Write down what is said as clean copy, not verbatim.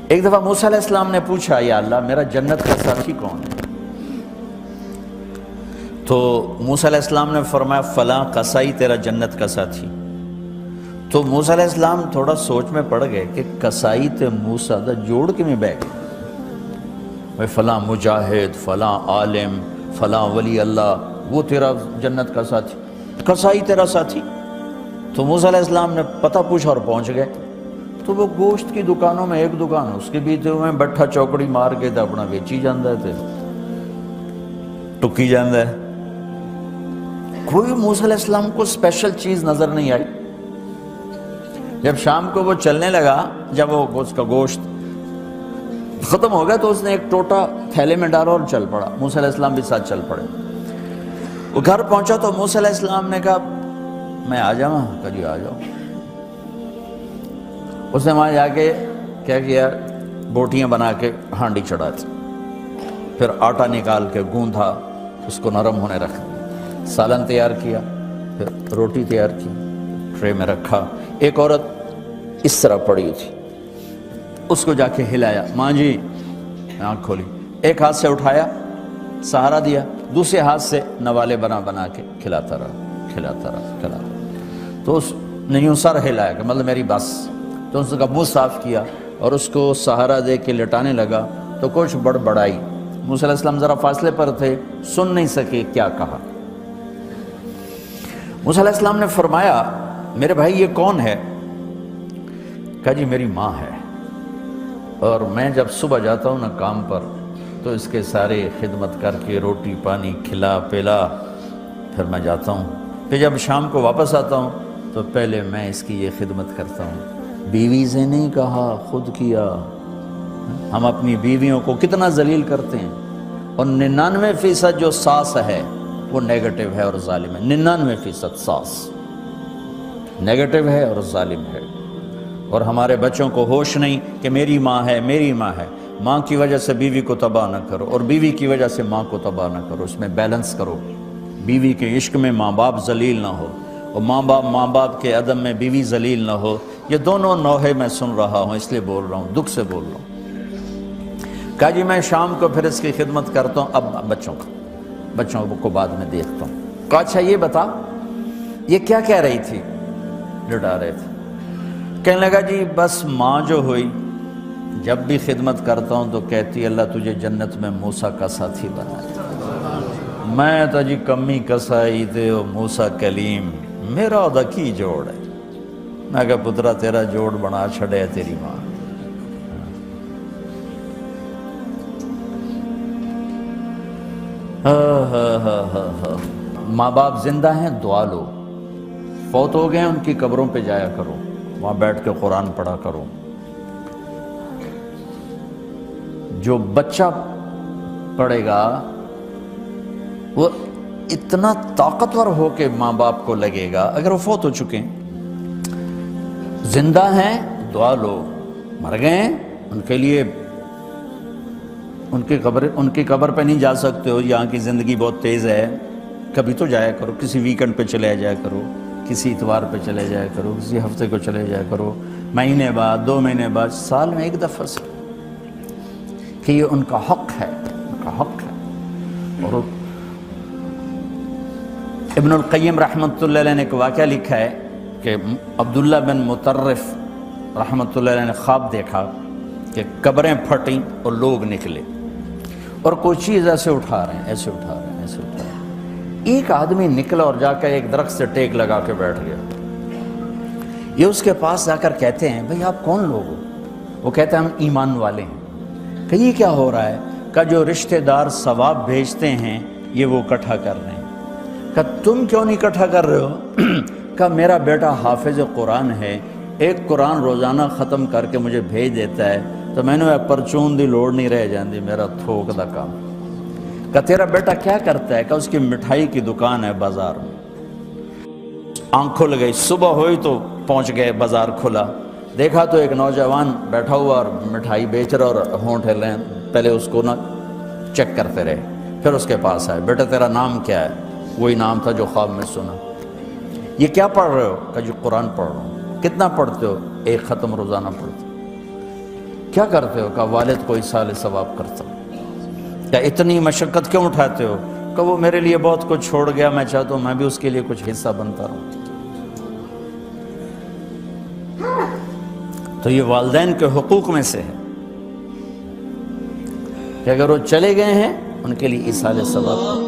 ایک دفعہ موسیٰ علیہ السلام نے پوچھا یا اللہ میرا جنت کا ساتھی کون ہے؟ تو موسیٰ علیہ السلام نے فرمایا فلاں قصائی تیرا جنت کا ساتھی۔ تو موسیٰ علیہ السلام تھوڑا سوچ میں پڑ گئے کہ قصائی تے موسیٰ دا جوڑ کے میں بیٹھ گئے بھائی فلاں مجاہد، فلاں عالم، فلاں ولی اللہ، وہ تیرا جنت کا ساتھی، قصائی تیرا ساتھی۔ تو موسیٰ علیہ السلام نے پتہ پوچھا اور پہنچ گئے۔ تو وہ گوشت کی دکانوں میں ایک دکان اس کے بھی میں بٹھا چوکڑی مار کے تے اپنا ویچی جاندہ ہے، ٹکی جاندہ ہے۔ کوئی موسیٰ علیہ السلام کو اسپیشل چیز نظر نہیں آئی۔ جب شام کو وہ چلنے لگا، جب وہ اس کا گوشت ختم ہو گیا تو اس نے ایک ٹوٹا تھیلے میں ڈالا اور چل پڑا۔ موسیٰ علیہ السلام بھی ساتھ چل پڑے۔ وہ گھر پہنچا تو موسیٰ علیہ السلام نے کہا میں آ جاؤں؟ کہا جی آ جاؤ۔ اس نے وہاں جا کے کیا کیا، بوٹیاں بنا کے ہانڈی چڑھا دی، پھر آٹا نکال کے گوندھا، اس کو نرم ہونے رکھا، سالن تیار کیا، پھر روٹی تیار کی، ٹرے میں رکھا۔ ایک عورت اس طرح پڑی تھی، اس کو جا کے ہلایا، ماں جی، آنکھ کھولی، ایک ہاتھ سے اٹھایا، سہارا دیا، دوسرے ہاتھ سے نوالے بنا بنا کے کھلاتا رہا، کھلاتا رہا، کھلاتا رہا۔ تو اس نے یوں سر ہلایا کہ مطلب میری بس۔ تو اس کا منہ صاف کیا اور اس کو سہارا دے کے لٹانے لگا تو کچھ بڑبڑائی۔ موسیٰ علیہ السلام ذرا فاصلے پر تھے، سن نہیں سکے کیا کہا۔ موسیٰ علیہ السلام نے فرمایا میرے بھائی یہ کون ہے؟ کہا جی میری ماں ہے، اور میں جب صبح جاتا ہوں نا کام پر تو اس کے سارے خدمت کر کے روٹی پانی کھلا پلا پھر میں جاتا ہوں، پھر جب شام کو واپس آتا ہوں تو پہلے میں اس کی یہ خدمت کرتا ہوں۔ بیوی سے نہیں کہا، خود کیا۔ ہم اپنی بیویوں کو کتنا ذلیل کرتے ہیں، اور 99% جو ساس ہے وہ نیگیٹو ہے اور ظالم ہے۔ 99% ساس نیگیٹو ہے اور ظالم ہے، اور ہمارے بچوں کو ہوش نہیں کہ میری ماں ہے، میری ماں ہے۔ ماں کی وجہ سے بیوی کو تباہ نہ کرو، اور بیوی کی وجہ سے ماں کو تباہ نہ کرو، اس میں بیلنس کرو۔ بیوی کے عشق میں ماں باپ ذلیل نہ ہو، اور ماں باپ کے عدم میں بیوی ذلیل نہ ہو۔ یہ دونوں نوحے میں سن رہا ہوں، اس لیے بول رہا ہوں، دکھ سے بول رہا ہوں۔ کہا جی میں شام کو پھر اس کی خدمت کرتا ہوں، اب بچوں کو بعد میں دیکھتا ہوں۔ کہا اچھا یہ بتا یہ کیا کہہ رہی تھی؟ لٹا رہے تھے۔ کہنے لگا جی بس ماں جو ہوئی جب بھی خدمت کرتا ہوں تو کہتی اللہ تجھے جنت میں موسیٰ کا ساتھی بنا۔ میں تو جی کمی کسائی تے او موسیٰ کلیم، میرا دا کی جوڑ ہے۔ میں کہا پترا تیرا جوڑ بنا چھڑے تیری ماں۔ ماں باپ زندہ ہیں دعا لو، فوت ہو گئے ان کی قبروں پہ جایا کرو، وہاں بیٹھ کے قرآن پڑھا کرو۔ جو بچہ پڑھے گا وہ اتنا طاقتور ہو کے ماں باپ کو لگے گا، اگر وہ فوت ہو چکے ہیں۔ زندہ ہیں دعا لو، مر گئے ہیں ان کے لیے ان کی قبر پہ نہیں جا سکتے ہو، یہاں کی زندگی بہت تیز ہے، کبھی تو جایا کرو، کسی ویکنڈ پہ چلے جایا کرو، کسی اتوار پہ چلے جایا کرو، کسی ہفتے کو چلے جایا کرو، مہینے بعد، 2 مہینے بعد، سال میں ایک دفعہ سے، کہ یہ ان کا حق ہے، ان کا حق ہے۔ اور ابن القیم رحمۃ اللہ علیہ نے ایک واقعہ لکھا ہے کہ عبداللہ بن مطرف رحمۃ اللہ علیہ نے خواب دیکھا کہ قبریں پھٹیں اور لوگ نکلے اور کوئی چیز ایسے اٹھا رہے ہیں، ایسے اٹھا رہے ہیں، ایسے اٹھا رہے ہیں۔ ایک آدمی نکلا اور جا کر ایک درخت سے ٹیک لگا کے بیٹھ گیا۔ یہ اس کے پاس جا کر کہتے ہیں بھئی آپ کون لوگ ہو؟ وہ کہتے ہیں ہم ایمان والے ہیں۔ کہ یہ کیا ہو رہا ہے؟ کہ جو رشتہ دار ثواب بھیجتے ہیں یہ وہ اکٹھا کر رہے ہیں۔ کہ تم کیوں نہیں اکٹھا کر رہے ہو؟ کہ میرا بیٹا حافظ قرآن ہے، ایک قرآن روزانہ ختم کر کے مجھے بھیج دیتا ہے، تو میں نے پرچون دی لوڑ نہیں رہ جاندی، میرا تھوک دا کام۔ کہ تیرا بیٹا کیا کرتا ہے؟ کہ اس کی مٹھائی کی دکان ہے بازار میں۔ آنکھ کھل گئی، صبح ہوئی تو پہنچ گئے، بازار کھلا، دیکھا تو ایک نوجوان بیٹھا ہوا اور مٹھائی بیچ رہا اور ہونٹ ہل رہے ہیں۔ پہلے اس کو نا چیک کرتے رہے، پھر اس کے پاس آئے، بیٹا تیرا نام کیا ہے؟ وہی نام تھا جو خواب میں سنا۔ یہ کیا پڑھ رہے ہو؟ کہ جو قرآن پڑھ رہا ہوں۔ کتنا پڑھتے ہو؟ 1 ختم روزانہ پڑھتے۔ کیا کرتے ہو؟ کہا والد کو ایصال ثواب کرتا ہوں۔ کیا اتنی مشقت کیوں اٹھاتے ہو؟ کہ وہ میرے لیے بہت کچھ چھوڑ گیا، میں چاہتا ہوں میں بھی اس کے لیے کچھ حصہ بنتا رہوں۔ تو یہ والدین کے حقوق میں سے ہے کہ اگر وہ چلے گئے ہیں ان کے لیے ایصال ثواب